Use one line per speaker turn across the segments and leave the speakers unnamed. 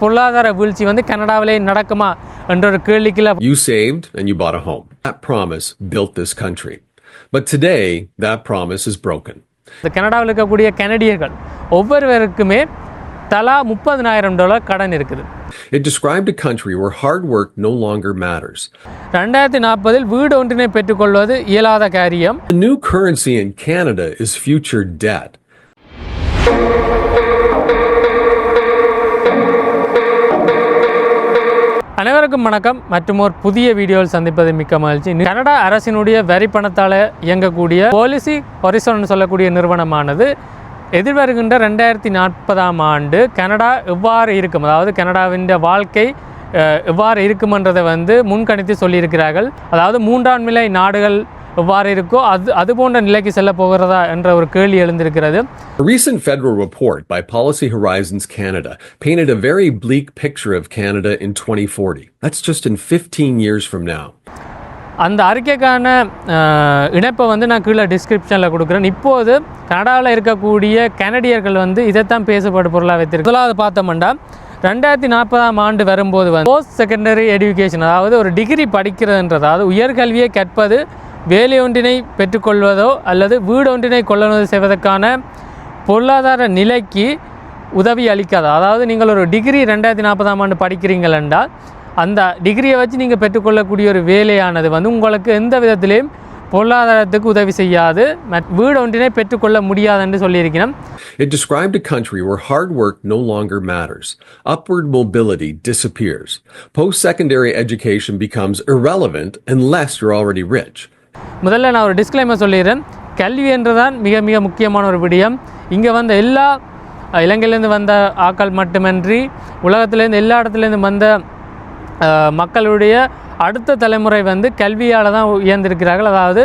பொருளாதார வீழ்ச்சி வந்து கனடாவிலே நடக்குமா என்ற ஒரு கேள்விக்குள்ள
You saved and you bought a home. That promise built this country. But today, that promise is broken.
கனடாவில் இருக்கக்கூடிய கனடியர்கள் ஒவ்வொருவருக்குமே தலா $30,000 கடன் இருக்குது.
It described a country where hard work no longer matters.
2040 வீடு ஒன்றினை பெற்றுக்கொள்வது இயலாத காரியம்.
The new currency in Canada is future debt.
அனைவருக்கும் வணக்கம். மற்றும் ஒரு புதிய வீடியோவில் சந்திப்பது மிக்க மகிழ்ச்சி. கனடா அரசினுடைய வரி பணத்தால் இயங்கக்கூடிய பாலிசி ஹொரிசோன் சொல்லக்கூடிய நிறுவனமானது எதிர்வருகின்ற 2040 ஆண்டு கனடா எவ்வாறு இருக்கும், அதாவது கனடாவின் வாழ்க்கை எவ்வாறு இருக்குமென்றதை வந்து முன்கணித்து சொல்லியிருக்கிறார்கள். அதாவது மூன்றாம் நிலை நாடுகள் எவ்வாறு இருக்கோ அது போன்ற நிலைக்கு செல்ல போகிறதா என்ற ஒரு கேள்வி எழுந்திருக்கிறது.
A recent federal report by Policy Horizons Canada painted a very bleak picture of Canada in 2040. That's just in 15 years from now.
அந்த அறிக்கைக்கான இணைப்பை வந்து நான் கீழே டிஸ்கிரிப்ஷனில் கொடுக்குறேன். இப்போது கனடாவில் இருக்கக்கூடிய கனடியர்கள் வந்து இதைத்தான் பேசப்படும் பொருளாக வைத்திருக்கு. முதலாவது பார்த்தோம்னா 2040 ஆண்டு வரும்போது வந்து போஸ்ட் செகண்டரி எஜுகேஷன், அதாவது ஒரு டிகிரி படிக்கிறதுன்றது, அதாவது உயர்கல்வியை கற்பது வேலை ஒன்றினை பெற்றுக்கொள்வதோ அல்லது வீடு ஒன்றினை கொள்ளுதல் செய்வதற்கான பொருளாதார நிலைக்கு உதவி அளிக்காது. அதாவது நீங்கள் ஒரு டிகிரி 2040 ஆண்டு படிக்கிறீங்கள் என்றால் அந்த டிகிரியை வச்சு நீங்கள் பெற்றுக்கொள்ளக்கூடிய ஒரு வேலையானது வந்து உங்களுக்கு எந்த விதத்திலையும் பொருளாதாரத்துக்கு உதவி செய்யாது, வீடு ஒன்றினை பெற்றுக்கொள்ள முடியாது என்று சொல்லியிருக்கிறேன்.
It described a country where hard work no longer matters. Upward mobility disappears. Post-secondary education becomes irrelevant unless you're already rich.
முதல்ல நான் ஒரு டிஸ்க்ளைமர் சொல்லிடுறேன். கல்வி என்றுதான் மிக மிக முக்கியமான ஒரு விடயம். இங்கே வந்த எல்லா இலங்கையிலேருந்து வந்த ஆக்கள் மட்டுமின்றி உலகத்திலேருந்து எல்லா இடத்துலேருந்து வந்த மக்களுடைய அடுத்த தலைமுறை வந்து கல்வியால் தான் உயர்ந்திருக்கிறார்கள். அதாவது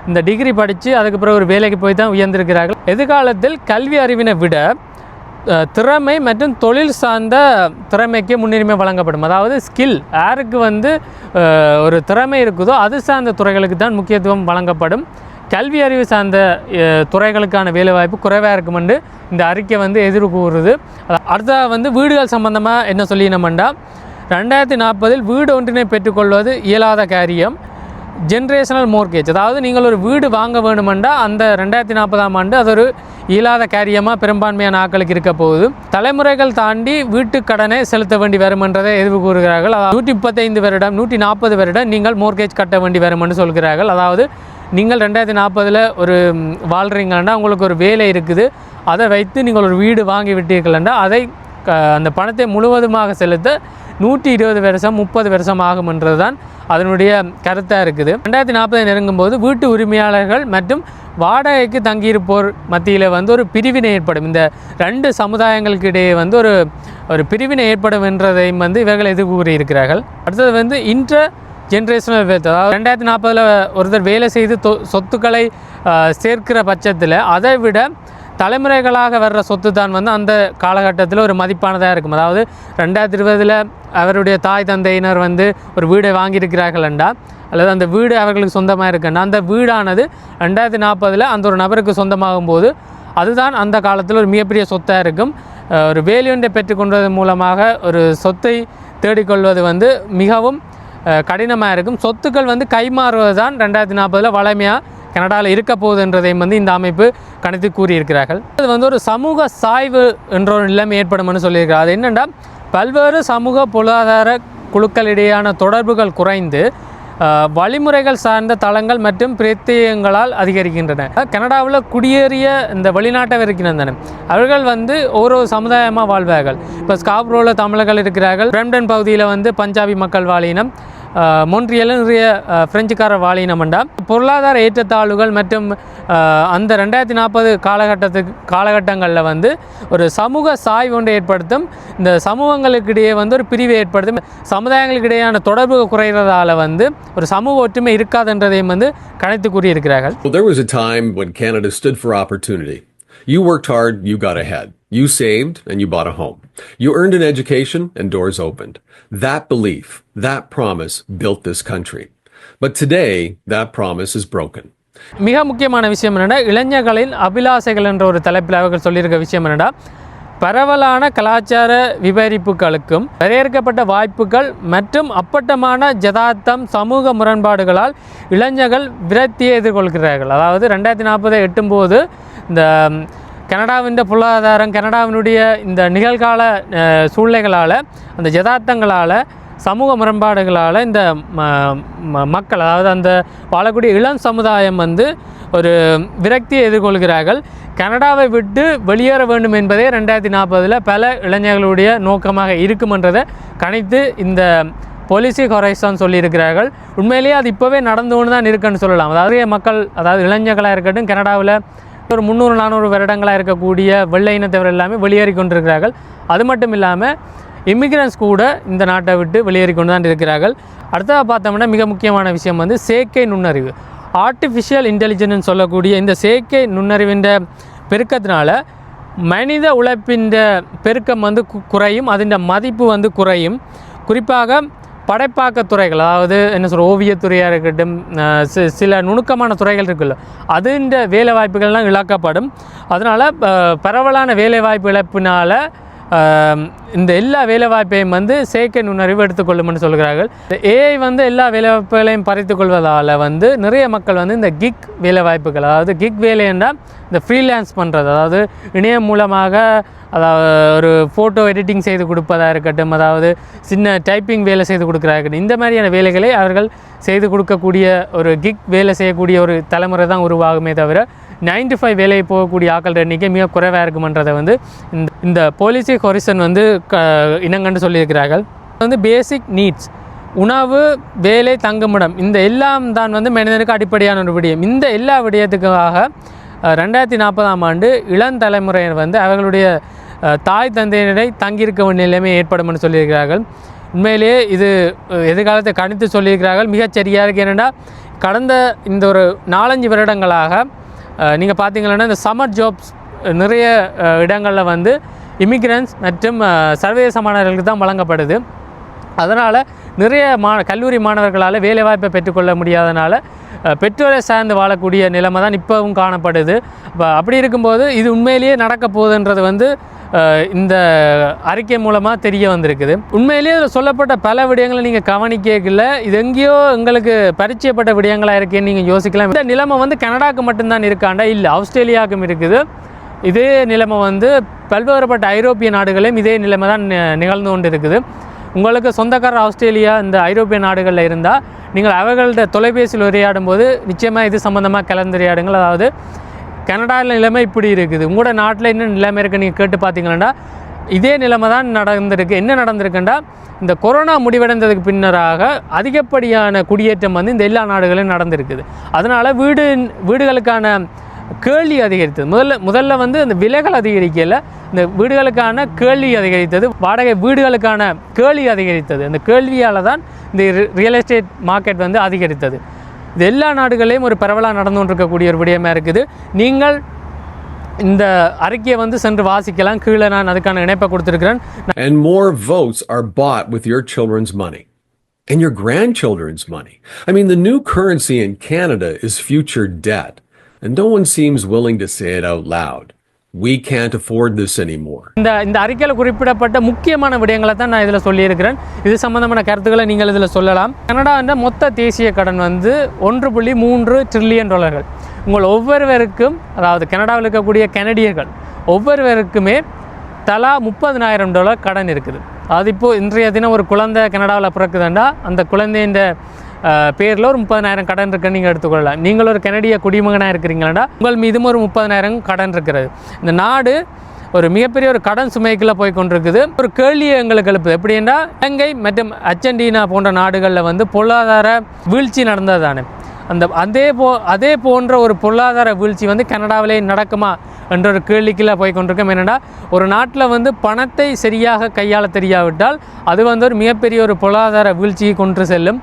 இந்த டிகிரி படித்து அதுக்கு பிறகு ஒரு வேலைக்கு போய் தான் உயர்ந்திருக்கிறார்கள். எதிர்காலத்தில் கல்வி அறிவினை விட திறமை மற்றும் தொழில் சார்ந்த திறமைக்கு முன்னுரிமை வழங்கப்படும். அதாவது ஸ்கில், யாருக்கு வந்து ஒரு திறமை இருக்குதோ அது சார்ந்த துறைகளுக்கு தான் முக்கியத்துவம் வழங்கப்படும். கல்வி அறிவு சார்ந்த துறைகளுக்கான வேலைவாய்ப்பு குறைவாக இருக்கும் என்று இந்த அறிக்கை வந்து எதிர்கூறுது. அடுத்த வந்து வீடுகள் சம்பந்தமாக என்ன சொல்லினோம்னா 2040 வீடு ஒன்றினை பெற்றுக்கொள்வது இயலாத காரியம். ஜென்ரேஷனல் மோர்கேஜ், அதாவது நீங்கள் ஒரு வீடு வாங்க வேணுமென்றால் அந்த 2040 ஆண்டு அது ஒரு இயலாத காரியமாக பெரும்பான்மையான ஆட்களுக்கு இருக்க போகுது. தலைமுறைகள் தாண்டி வீட்டு கடனை செலுத்த வேண்டி வருமென்றதை எதிர்வு கூறுகிறார்கள். 135 வருடம் 140 வருடம் நீங்கள் மோர்கேஜ் கட்ட வேண்டி வருமென்று சொல்கிறார்கள். அதாவது நீங்கள் 2040 ஒரு வாழ்கிறீங்கன்னா உங்களுக்கு ஒரு வேலை இருக்குது, அதை வைத்து நீங்கள் ஒரு வீடு வாங்கி விட்டீர்கள்னா அதை அந்த பணத்தை முழுவதுமாக செலுத்த 120 வருஷம் 30 வருஷம் ஆகும் என்றது தான் அதனுடைய கருத்தாக இருக்குது. 2040 நெருங்கும் போது வீட்டு உரிமையாளர்கள் மற்றும் வாடகைக்கு தங்கியிருப்போர் மத்தியில் வந்து ஒரு பிரிவினை ஏற்படும். இந்த ரெண்டு சமுதாயங்களுக்கு இடையே வந்து ஒரு பிரிவினை ஏற்படும் என்றதையும் வந்து இவர்கள் எதிர்கூறியிருக்கிறார்கள். அடுத்தது வந்து ஜென்ரேஷனல் வெல்த், அதாவது 2040 ஒருத்தர் வேலை செய்து சொத்துக்களை சேர்க்கிற பட்சத்தில் அதை விட தலைமுறைகளாக வர்ற சொத்து தான் வந்து அந்த காலகட்டத்தில் ஒரு மதிப்பானதாக இருக்கும். அதாவது 2020 அவருடைய தாய் தந்தையினர் வந்து ஒரு வீடை வாங்கியிருக்கிறார்கள் என்றால், அல்லது அந்த வீடு அவர்களுக்கு சொந்தமாக இருக்குன்னா அந்த வீடானது 2040 அந்த ஒரு நபருக்கு சொந்தமாகும் போது அதுதான் அந்த காலத்தில் ஒரு மிகப்பெரிய சொத்தாக இருக்கும். ஒரு வேலையொன்றை பெற்றுக்கொண்டது மூலமாக ஒரு சொத்தை தேடிக்கொள்வது வந்து மிகவும் கடினமாக இருக்கும். சொத்துக்கள் வந்து கைமாறுவது தான் 2040 வளமையாக கனடாவில் இருக்க போகுதுன்றதையும் வந்து இந்த அமைப்பு கணித்து கூறியிருக்கிறார்கள். அது வந்து ஒரு சமூக சாய்வு என்ற ஒரு நிலைமை ஏற்படும்னு சொல்லியிருக்கிறார். அது என்னென்னா பல்வேறு சமூக பொருளாதார குழுக்களிடையான தொடர்புகள் குறைந்து வழிமுறைகள் சார்ந்த தளங்கள் மற்றும் பிரத்யேகங்களால் அதிகரிக்கின்றன. கனடாவில் குடியேறிய இந்த வெளிநாட்டவர் இருக்கிறாங்க, அவர்கள் வந்து ஒரு சமுதாயமாக வாழ்வார்கள். இப்போ ஸ்காப்ரோவில் தமிழர்கள் இருக்கிறார்கள், பிரம்டன் பகுதியில் வந்து பஞ்சாபி மக்கள் வாழினம், மொன்ட்ரியலில் நிறைய பிரெஞ்சுக்கார வாழினம்ண்டா. பொருளாதார ஏற்றத்தாழ்வுகள் மற்றும் அந்த 2040 காலகட்டங்களில் வந்து ஒரு சமூக சாய்வு ஒன்றை ஏற்படுத்தும். இந்த சமூகங்களுக்கிடையே வந்து ஒரு பிரிவை ஏற்படுத்தும். சமுதாயங்களுக்கு இடையான தொடர்பு குறைகிறதால வந்து ஒரு சமூக ஒற்றுமை இருக்காதுன்றதையும் வந்து கணித்து கூறியிருக்கிறார்கள்.
There was a time when Canada stood for opportunity. You worked hard, you got ahead. You saved and you bought a home. You earned an education and doors opened. That belief, that promise built this country. But today, that promise is broken.
மிக முக்கியமான விஷயம் என்னென்னா, இளைஞர்களின் அபிலாசைகள் என்ற ஒரு தலைப்பில் அவர்கள் சொல்லியிருக்க விஷயம் என்னென்னா, பரவலான கலாச்சார விவரிப்புகளுக்கும் வரையறுக்கப்பட்ட வாய்ப்புகள் மற்றும் அப்பட்டமான ஜதார்த்தம் சமூக முரண்பாடுகளால் இளைஞர்கள் விரக்தியை எதிர்கொள்கிறார்கள். அதாவது 2040 எட்டும்போது இந்த கனடாவின் பொருளாதாரம், கனடாவினுடைய இந்த நிகழ்கால சூழ்நிலைகளால், அந்த ஜதார்த்தங்களால், சமூக முரண்பாடுகளால் இந்த மக்கள், அதாவது அந்த வாழக்கூடிய இளம் சமுதாயம் ஒரு விரக்தியை எதிர்கொள்கிறார்கள். கனடாவை விட்டு வெளியேற வேண்டும் என்பதே 2040 பல இளைஞர்களுடைய நோக்கமாக இருக்குமென்றதை கணித்து இந்த பாலிசி ஹொரைசான் சொல்லியிருக்கிறார்கள். உண்மையிலேயே அது இப்போவே நடந்து கொண்டு தான் இருக்குன்னு சொல்லலாம். அதாவது மக்கள், அதாவது இளைஞர்களாக இருக்கட்டும், கனடாவில் ஒரு 300-400 வருடங்களாக இருக்கக்கூடிய வெள்ளை இனத்தவர் எல்லாமே வெளியேறி கொண்டிருக்கிறார்கள். அது மட்டும் இல்லாமல் இமிகிரன்ஸ் கூட இந்த நாட்டை விட்டு வெளியேறி கொண்டு தான் இருக்கிறார்கள். அடுத்ததாக பார்த்தோம்னா மிக முக்கியமான விஷயம் செயற்கை நுண்ணறிவு, ஆர்டிஃபிஷியல் இன்டெலிஜென்ஸ் சொல்லக்கூடிய இந்த செயற்கை நுண்ணறிவின் பெருக்கத்தினால மனித உழைப்பின் பெருக்கம் குறையும், அதன் மதிப்பு குறையும். குறிப்பாக படைப்பாக்க துறைகள், அதாவது என்ன சொல்கிற ஓவியத்துறையாக இருக்கட்டும், சில நுணுக்கமான துறைகள் இருக்குல்ல, அதுன்ற வேலை வாய்ப்புகள்லாம் இழக்கப்படும். அதனால் பரவலான வேலைவாய்ப்பு இழப்பினால் இந்த எல்லா வேலைவாய்ப்பையும் செயற்கை நுண்ணறிவு எடுத்துக்கொள்ளும்னு சொல்கிறார்கள். ஏஐ எல்லா வேலைவாய்ப்புகளையும் பறித்து கொள்வதால் நிறைய மக்கள் இந்த கிக் வேலைவாய்ப்புகள், அதாவது கிக் வேலை என்றால் இந்த ஃப்ரீலான்ஸ் பண்ணுறது, அதாவது இணையம் மூலமாக, அதாவது ஒரு ஃபோட்டோ எடிட்டிங் செய்து கொடுப்பதாக இருக்கட்டும், அதாவது சின்ன டைப்பிங் வேலை செய்து கொடுக்குறதா இருக்கட்டும், இந்த மாதிரியான வேலைகளை அவர்கள் செய்து கொடுக்கக்கூடிய ஒரு கிக் வேலை செய்யக்கூடிய ஒரு தலைமுறை தான் உருவாகுமே தவிர 9 to 5 வேலையை போகக்கூடிய ஆக்கள் எண்ணிக்கை மிக குறைவாக இருக்குமன்றதை இந்த பாலிசி ஹொரைசான் இனங்கண்டு சொல்லியிருக்கிறார்கள். பேசிக் நீட்ஸ், உணவு, வேலை, தங்குமிடம், இந்த எல்லாம் தான் மனிதனுக்கு அடிப்படையான ஒரு விடயம். இந்த எல்லா விடயத்துக்காக 2040 ஆண்டு இளந்தலைமுறையினர் அவர்களுடைய தாய் தந்தையினரை தங்கியிருக்க வேண்டிய நிலைமை ஏற்படும் சொல்லியிருக்கிறார்கள். உண்மையிலேயே இது எதிர்காலத்தை கணித்து சொல்லியிருக்கிறார்கள். மிகச்சரியாக இருக்குது. ஏனென்னா கடந்த இந்த ஒரு 4-5 வருடங்களாக நீங்கள் பார்த்தீங்கன்னா இந்த சம்மர் ஜாப்ஸ் நிறைய இடங்களில் இமிகிரன்ஸ் மற்றும் சர்வதேச மாணவர்களுக்கு தான் வழங்கப்படுது. அதனால் நிறைய கல்லூரி மாணவர்களால் வேலைவாய்ப்பை பெற்றுக்கொள்ள முடியாதனால பெற்றோரை சார்ந்து வாழக்கூடிய நிலைமை தான் இப்போவும் காணப்படுது. அப்படி இருக்கும்போது இது உண்மையிலேயே நடக்க போகுதுன்றது இந்த அறிக்கை மூலமாக தெரிய வந்திருக்குது. உண்மையிலேயே இதில் சொல்லப்பட்ட பல விடயங்களை நீங்கள் கவனிக்கல, இது எங்கேயோ எங்களுக்கு பரிச்சயப்பட்ட விடயங்களாக இருக்கேன்னு நீங்கள் யோசிக்கலாம். இந்த நிலைமை கனடாவுக்கு மட்டும்தான் இருக்காண்டா? இல்லை, ஆஸ்திரேலியாவுக்கும் இருக்குது. இதே நிலைமை பல்வேறுபட்ட ஐரோப்பிய நாடுகளையும் இதே நிலைமை தான் நிகழ்ந்து கொண்டு இருக்குது. உங்களுக்கு சொந்தக்காரர் ஆஸ்திரேலியா, இந்த ஐரோப்பிய நாடுகளில் இருந்தால் நீங்கள் அவர்கள்ட்ட தொலைபேசியில் உரையாடும் போது நிச்சயமாக இது சம்மந்தமாக கலந்துரையாடுங்கள். அதாவது கனடாவில் நிலைமை இப்படி இருக்குது, உங்களோட நாட்டில் என்ன நிலைமை இருக்குது நீங்கள் கேட்டு பார்த்தீங்கன்னா இதே நிலைமை தான் நடந்திருக்கு. என்ன நடந்திருக்குன்னா, இந்த கொரோனா முடிவடைந்ததுக்கு பின்னராக அதிகப்படியான குடியேற்றம் இந்த எல்லா நாடுகளிலும் நடந்திருக்குது. அதனால் வீடுகளுக்கான கேள்வி அதிகரித்தது. முதல்ல இந்த விலைகள் அதிகரிக்கல, இந்த வீடுகளுக்கான கேள்வி அதிகரித்தது, வாடகை வீடுகளுக்கான கேள்வி அதிகரித்தது. அந்த கேள்வியால் தான் இந்த ரியல் எஸ்டேட் மார்க்கெட் அதிகரித்தது. இது எல்லா நாடுகளையும் ஒரு பரவலாக நடந்து கொண்டிருக்கக்கூடிய ஒரு விடயமாக இருக்குது. நீங்கள் இந்த அறிக்கையை சென்று வாசிக்கலாம். கீழே நான் அதுக்கான இணைப்பை கொடுத்துருக்கிறேன்.
And more votes are bought with your children's money and your grandchildren's money. I mean, the new currency in Canada is future debt, and no one seems willing to say it out loud. We can't afford this anymore.
இந்த அறிக்கையில் குறிப்பிடப்பட்ட முக்கியமான விடயங்களை தான் நான் இதில் சொல்லியிருக்கிறேன். இது சம்பந்தமான கருத்துக்களை நீங்கள் இதில் சொல்லலாம். கனடாவின் மொத்த தேசிய கடன் $1.3 trillion. உங்கள் ஒவ்வொருவருக்கும், அதாவது கனடாவில் இருக்கக்கூடிய கனடியர்கள் ஒவ்வொருவருக்குமே தலா $30,000 கடன் இருக்குது. அது இப்போது இன்றைய தினம் ஒரு குழந்தை கனடாவில் பிறக்குதுன்னா அந்த குழந்தையின் பேரில் ஒரு 30,000 கடன் இருக்குன்னு நீங்கள் எடுத்துக்கொள்ளலாம். நீங்கள் ஒரு கனடிய குடிமகனாக இருக்கிறீங்களா, உங்கள் மீதும் ஒரு 30,000 கடன் இருக்கிறது. இந்த நாடு ஒரு மிகப்பெரிய ஒரு கடன் சுமைக்குள்ளே போய் கொண்டிருக்குது. ஒரு கேள்வியை எங்களுக்கு எழுப்புது. எப்படின்னா, இலங்கை மற்றும் அர்ஜென்டினா போன்ற நாடுகளில் பொருளாதார வீழ்ச்சி நடந்தது தானே, அதே போன்ற ஒரு பொருளாதார வீழ்ச்சி கனடாவிலே நடக்குமா என்ற ஒரு கேள்விக்குள்ளே போய் கொண்டிருக்கோம். என்னென்னா, ஒரு நாட்டில் பணத்தை சரியாக கையாள தெரியாவிட்டால் அது ஒரு மிகப்பெரிய ஒரு பொருளாதார வீழ்ச்சியை கொண்டு செல்லும்.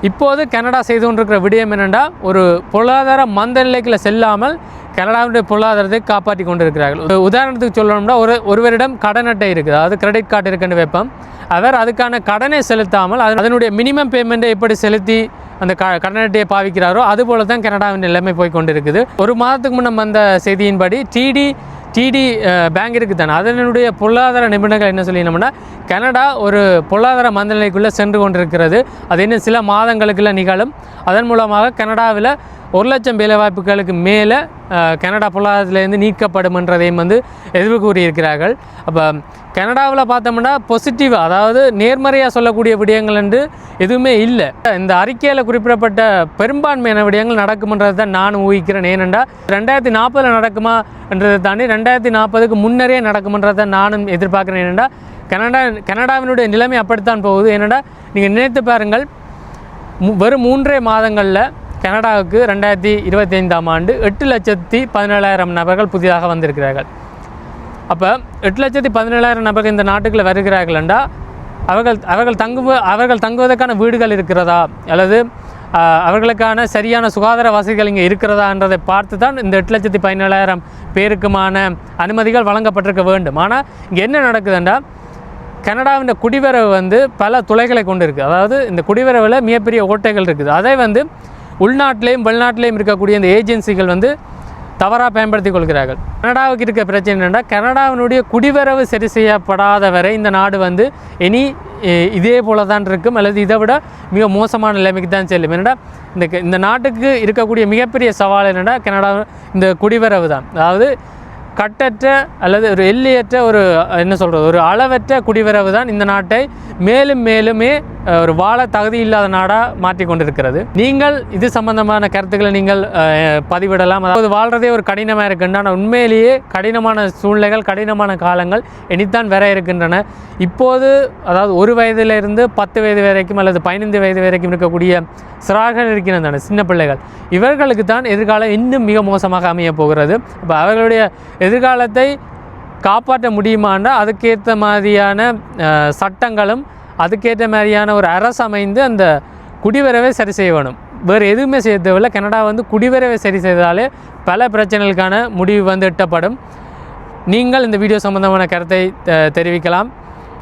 இப்போது கனடா செய்து கொண்டிருக்கிற விடயம் என்னென்னா, ஒரு பொருளாதார மந்த நிலைக்குள்ள செல்லாமல் கனடாவுடைய பொருளாதாரத்தை காப்பாற்றி கொண்டிருக்கிறார்கள். உதாரணத்துக்கு சொல்லணும்னா, ஒருவரிடம் கடன் அட்டை இருக்குது, அதாவது கிரெடிட் கார்டு இருக்குன்னு வைப்போம். அவர் அதுக்கான கடனை செலுத்தாமல் அதனுடைய மினிமம் பேமெண்ட்டை எப்படி செலுத்தி அந்த கடன் அட்டையை பாவிக்கிறாரோ அதுபோல தான் கனடாவின் நிலைமை போய் கொண்டிருக்குது. ஒரு மாதத்துக்கு முன்னம் வந்த செய்தியின்படி TD டிடி பேங்க் இருக்குது தானே, அதனுடைய பொருளாதார நிபுணர்கள் என்ன சொல்லினோம்னா கனடா ஒரு பொருளாதார மந்தநிலைக்குள்ளே சென்று கொண்டிருக்கிறது. அது இன்னும் சில மாதங்களுக்குள்ள நிகழும். அதன் மூலமாக கனடாவில் 1,00,000 வேலைவாய்ப்புகளுக்கு மேலே கனடா பொருளாதாரத்திலேருந்து நீக்கப்படும் என்றதையும் எதிர்வு கூறியிருக்கிறார்கள். அப்போ கனடாவில் பார்த்தோம்னா பாசிட்டிவாக, அதாவது நேர்மறையாக சொல்லக்கூடிய விடயங்கள் என்று எதுவுமே இல்லை. இந்த அறிக்கையில் குறிப்பிடப்பட்ட பெரும்பான்மையான விடயங்கள் நடக்கும்ன்றது தான் நான் ஊகிக்கிறேன். ஏனென்றால் 2040 நடக்குமா என்றதை தாண்டி 2040க்கு முன்னரே நடக்கும்ன்றதை தான் நானும் எதிர்பார்க்குறேன். ஏனென்றால் கனடாவினுடைய நிலைமை அப்படித்தான் போகுது. ஏனென்றால் நீங்கள் நினைத்து பாருங்கள், வெறும் 3 மாதங்களில் கனடாவுக்கு 2025ஆம் ஆண்டு 8,17,000 நபர்கள் புதிதாக வந்திருக்கிறார்கள். அப்போ 8,17,000 நபர்கள் இந்த நாட்டுக்குள்ளே வருகிறார்கள் என்றால் அவர்கள் தங்குவதற்கான வீடுகள் இருக்கிறதா, அல்லது அவர்களுக்கான சரியான சுகாதார வசதிகள் இங்கே இருக்கிறதா என்றதை பார்த்து தான் இந்த 8,17,000 பேருக்குமான அனுமதிகள் வழங்கப்பட்டிருக்க வேண்டும். ஆனால் இங்கே என்ன நடக்குதுன்னா, கனடாவின் குடிவரவு பல துளைகளை கொண்டு இருக்குது. அதாவது இந்த குடிவரவில் மிகப்பெரிய ஓட்டைகள் இருக்குது. அதை உள்நாட்டிலையும் வெளிநாட்டிலையும் இருக்கக்கூடிய இந்த ஏஜென்சிகள் தவறாக பயன்படுத்தி கொள்கிறார்கள். கனடாவுக்கு இருக்க பிரச்சனை என்னென்னா, கனடாவினுடைய குடிவரவு சரி செய்யப்படாத வரை இந்த நாடு இனி இதே போல தான் இருக்கும், அல்லது இதை விட மிக மோசமான நிலைமைக்கு தான் செல்லும். என்னென்னா இந்த நாட்டுக்கு இருக்கக்கூடிய மிகப்பெரிய சவால் என்னென்னா கனடா இந்த குடிவரவு தான். அதாவது கட்டற்ற அல்லது ஒரு எல்லையற்ற ஒரு அளவற்ற குடிவரவு தான் இந்த நாட்டை மேலும் மேலுமே ஒரு வாழ தகுதி இல்லாத நாடாக மாற்றி கொண்டிருக்கிறது. நீங்கள் இது சம்பந்தமான கருத்துக்களை நீங்கள் பதிவிடலாம். அதாவது வாழ்கிறதே ஒரு கடினமாக இருக்குன்னா, ஆனால் உண்மையிலேயே கடினமான சூழ்நிலைகள், கடினமான காலங்கள் இனித்தான் வர இருக்கின்றன. இப்போது அதாவது 1 வயதிலிருந்து 10 வயது வரைக்கும் அல்லது 15 வயது வரைக்கும் இருக்கக்கூடிய சிறார்கள் இருக்கின்றன, சின்ன பிள்ளைகள். இவர்களுக்கு தான் எதிர்காலம் இன்னும் மிக மோசமாக அமைய போகிறது. அப்போ அவர்களுடைய எதிர்காலத்தை காப்பாற்ற முடியுமான்னா அதுக்கேற்ற மாதிரியான சட்டங்களும் அதுக்கேற்ற மாதிரியான ஒரு அரசு அமைந்து அந்த குடிவரவை சரி செய்ய வேணும். வேறு எதுவுமே செய்ய தேவையில்லை. கனடா குடிவரவை சரி செய்தாலே பல பிரச்சனைகளுக்கான முடிவு எட்டப்படும். நீங்கள் இந்த வீடியோ சம்பந்தமான கருத்தை தெரிவிக்கலாம்.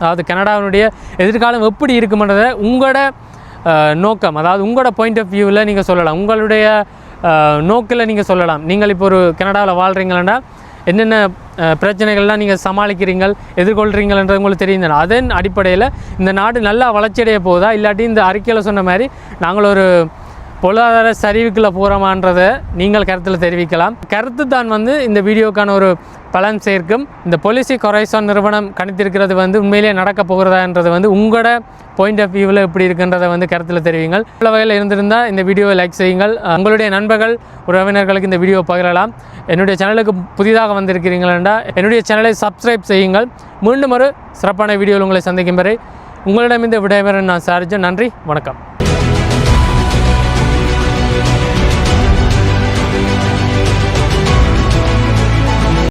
அதாவது கனடாவினுடைய எதிர்காலம் எப்படி இருக்குமென்றதை உங்களோட நோக்கம், அதாவது உங்களோட பாயிண்ட் ஆஃப் வியூவில் நீங்கள் சொல்லலாம், உங்களுடைய நோக்கில் நீங்கள் சொல்லலாம். நீங்கள் இப்போ ஒரு கனடாவில் வாழ்கிறீங்களா, என்னென்ன பிரச்சனைகள்லாம் நீங்கள் சமாளிக்கிறீங்கள், எதிர்கொள்கிறீங்கன்றது உங்களுக்கு தெரியும். அதன் அடிப்படையில் இந்த நாடு நல்லா வளர்ச்சியடைய போகுதா, இல்லாட்டி இந்த அறிக்கையில் சொன்ன மாதிரி நாங்கள் ஒரு பொருளாதார சரிவுக்குள்ளே போகிறோமான்றதை நீங்கள் கருத்தில் தெரிவிக்கலாம். கருத்து தான் இந்த வீடியோக்கான ஒரு பலன் சேர்க்கும். இந்த பாலிசி கொரைசான் நிறுவனம் கணித்திருக்கிறது உண்மையிலேயே நடக்க போகிறதான்றது உங்களோட பாயிண்ட் ஆஃப் வியூவில் எப்படி இருக்குன்றதை கருத்தில் தெரிவிங்கள். உள்ள வகையில் இருந்திருந்தால் இந்த வீடியோவை லைக் செய்யுங்கள். உங்களுடைய நண்பர்கள் உறவினர்களுக்கு இந்த வீடியோ பகிரலாம். என்னுடைய சேனலுக்கு புதிதாக வந்திருக்கிறீங்களா, என்னுடைய சேனலை சப்ஸ்கிரைப் செய்யுங்கள். மீண்டும் ஒரு சிறப்பான வீடியோவில் உங்களை சந்திக்கும் வரை உங்களிடம் இந்த விடைபெற நான் சார்ஜன். நன்றி, வணக்கம்.